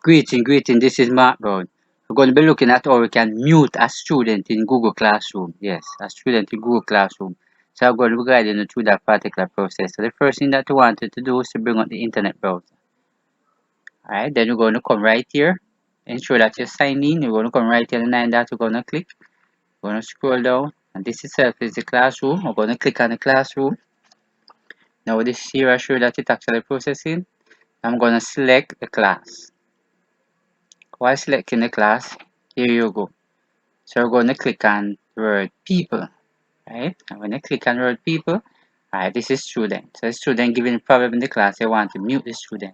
Greeting. This is Mark Brown. We're going to be looking at how we can mute a student in Google Classroom. Yes, a student in Google Classroom. So I'm going to be guiding you through that particular process. So the first thing that you wanted to do is to bring up the internet browser. Alright, then you're going to come right here. Ensure that you're signed in. You're going to come right here, the 9 dots. You're going to click. You're going to scroll down. And this itself is the classroom. We're going to click on the classroom. Now this here, I show that it's actually processing. I'm going to select the class. While selecting the class, here you go. So we're going to click on the word people, right? And when I click on the word people, right, this is student. So the student giving a problem in the class, they want to mute the student,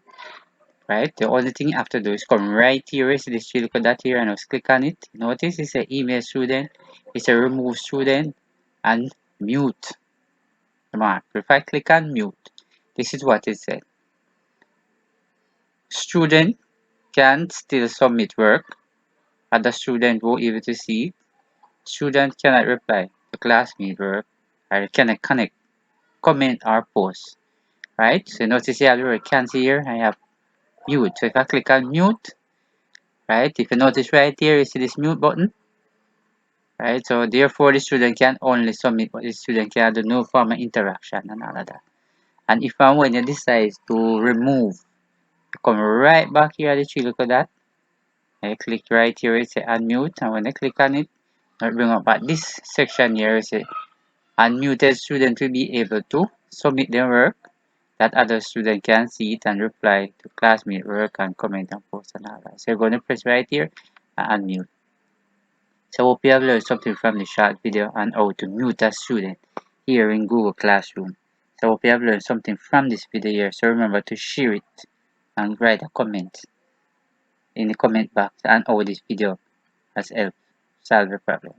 right? The only thing you have to do is come right here, you see this three little dot here, and just click on it. Notice it's an email student, it's a remove student, and mute. Mark. If I click on mute, this is what it said. Student can still submit work, other student won't able to see it. Student cannot reply to classmate work, or cannot connect, comment, or post. Right? So notice you have the word cancel here. I have mute. So if I click on mute, right? If you notice right here, you see this mute button, right? So therefore, the student can only submit what the student can do, no form of interaction and all of that. And if and when you decide to remove, you come right back here at the tree. Look at that. I click right here. It say unmute, and when I click on it, I bring up at this section here. It say unmuted student will be able to submit their work that other student can see it and reply to classmate work and comment and post and all that. So you're going to press right here and unmute. So I hope you have learned something from the short video on how to mute a student here in Google Classroom. So I hope you have learned something from this video here. So remember to share it and write a comment in the comment box on how this video has helped solve the problem.